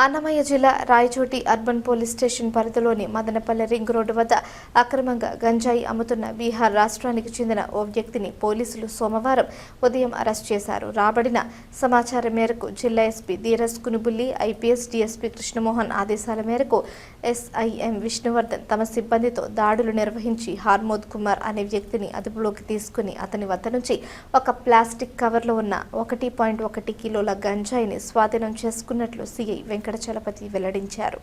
అన్నమయ్య జిల్లా Rayachoti urban police station పరిధిలోని Madanapalle ring road వద్ద అక్రమంగా గంజాయి అమ్ముతున్న బీహార్ రాష్ట్రానికి చెందిన ఓ వ్యక్తిని పోలీసులు సోమవారం ఉదయం అరెస్ట్ చేశారు. రాబడిన సమాచారం మేరకు జిల్లా SP Dheeraj Kunubilli, IPS DSP Krishnamohan ఆదేశాల మేరకు ఎస్ఐఎం విష్ణువర్ధన్ తమ సిబ్బందితో దాడులు నిర్వహించి హార్మోద్ కుమార్ అనే వ్యక్తిని అదుపులోకి తీసుకుని అతని వద్ద నుంచి ఒక ప్లాస్టిక్ కవర్లో ఉన్న 1.1 కిలోల గంజాయిని స్వాధీనం చేసుకున్నట్లు సిఐ వెంకటచలపతి వెల్లడించారు.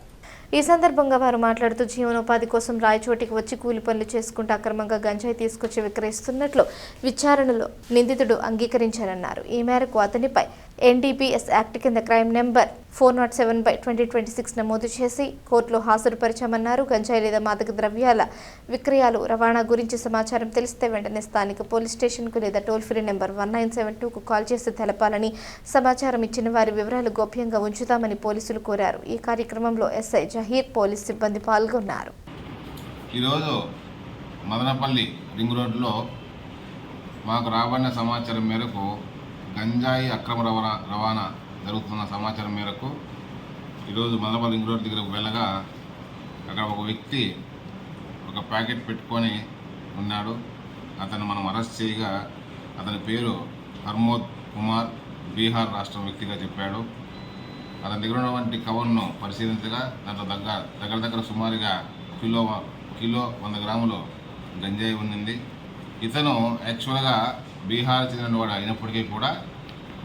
ఈ సందర్భంగా వారు మాట్లాడుతూ జీవనోపాధి కోసం రాయచోటికి వచ్చి కూలి పనులు చేసుకుంటూ అక్రమంగా గంజాయి తీసుకొచ్చి విక్రయిస్తున్నట్లు విచారణలో నిందితుడు అంగీకరించారన్నారు. ఈ మేరకు అతనిపై ఎన్డీపీఎస్ యాక్ట్ కింద క్రైమ్ నెంబర్ 407/2026 నమోదు చేసి కోర్టులో హాజరుపరిచామన్నారు. గంజాయి లేదా మాదక ద్రవ్యాల విక్రయాలు, రవాణా గురించి సమాచారం తెలిస్తే వెంటనే స్థానిక పోలీస్ స్టేషన్కు లేదా టోల్ ఫ్రీ నెంబర్ 1972కు కాల్ చేసి తెలపాలని, సమాచారం ఇచ్చిన వారి వివరాలు గోప్యంగా ఉంచుతామని పోలీసులు కోరారు. ఈ కార్యక్రమంలో ఎస్ఐ జహీర్, పోలీస్ సిబ్బంది పాల్గొన్నారు. ఈరోజు మదనపల్లి రింగ్ రోడ్లో మాకు రాబడిన సమాచారం మేరకు గంజాయి అక్రమ రవాణా జరుగుతున్న సమాచారం మేరకు ఈరోజు మదనపల్లి రింగ్ రోడ్ దగ్గరకు వెళ్ళగా అక్కడ ఒక వ్యక్తి ఒక ప్యాకెట్ పెట్టుకొని ఉన్నాడు. అతను మనం అరెస్ట్ చేయగా అతని పేరు హర్మోద్ కుమార్, బీహార్ రాష్ట్రం వ్యక్తిగా చెప్పాడు. అతని దగ్గర ఉన్నటువంటి కవర్ను పరిశీలించగా దాంట్లో దగ్గర సుమారుగా కిలో 100 గ్రాములు గంజాయి ఉన్నింది. ఇతను యాక్చువల్గా బీహార్ చెందినవాడు అయినప్పటికీ కూడా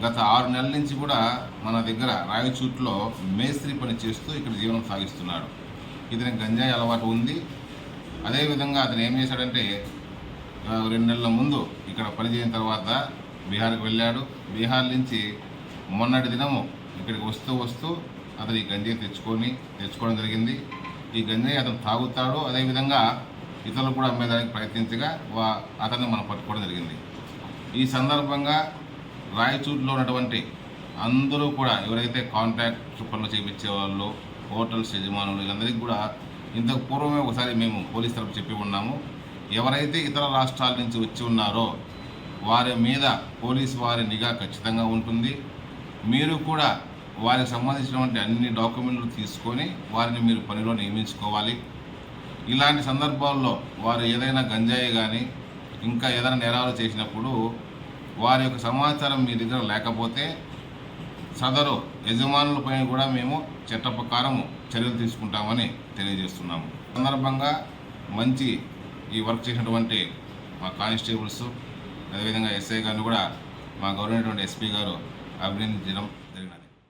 గత 6 నెలల నుంచి కూడా మన దగ్గర రాయచూట్లో మేస్త్రి పని చేస్తూ ఇక్కడ జీవనం సాగిస్తున్నాడు. ఇతనికి గంజాయి అలవాటు ఉంది. అదేవిధంగా అతను ఏం చేశాడంటే 2 నెలల ముందు ఇక్కడ పనిచేసిన తర్వాత బీహార్కి వెళ్ళాడు. బీహార్ నుంచి మొన్నటి దినము ఇక్కడికి వస్తూ అతను ఈ గంజాయి తెచ్చుకోవడం జరిగింది. ఈ గంజాయి అతను తాగుతాడు. అదేవిధంగా ఇతరులు కూడా అమ్మేదానికి ప్రయత్నించగా అతన్ని మనం పట్టుకోవడం జరిగింది. ఈ సందర్భంగా రాయచూట్లో ఉన్నటువంటి అందరూ కూడా ఎవరైతే కాంట్రాక్ట్ పనులు చేయించే వాళ్ళు, హోటల్స్ యజమానులు, వీళ్ళందరికీ కూడా ఇంతకు పూర్వమే ఒకసారి మేము పోలీస్ తరపు చెప్పి ఉన్నాము. ఎవరైతే ఇతర రాష్ట్రాల నుంచి వచ్చి ఉన్నారో వారి మీద పోలీసు వారి నిఘా ఖచ్చితంగా ఉంటుంది. మీరు కూడా వారికి సంబంధించినటువంటి అన్ని డాక్యుమెంట్లు తీసుకొని వారిని మీరు పనిలో నియమించుకోవాలి. ఇలాంటి సందర్భాల్లో వారు ఏదైనా గంజాయి కానీ ఇంకా ఏదైనా నేరాలు చేసినప్పుడు వారి యొక్క సమాచారం మీ దగ్గర లేకపోతే సదరు యజమానులపై కూడా మేము చట్ట ప్రకారము చర్యలు తీసుకుంటామని తెలియజేస్తున్నాము. సందర్భంగా మంచి ఈ వర్క్ చేసినటువంటి మా కానిస్టేబుల్స్, అదేవిధంగా ఎస్ఐ గారిని కూడా మా గవర్నమెంట్ ఎస్పీ గారు అభినందించడం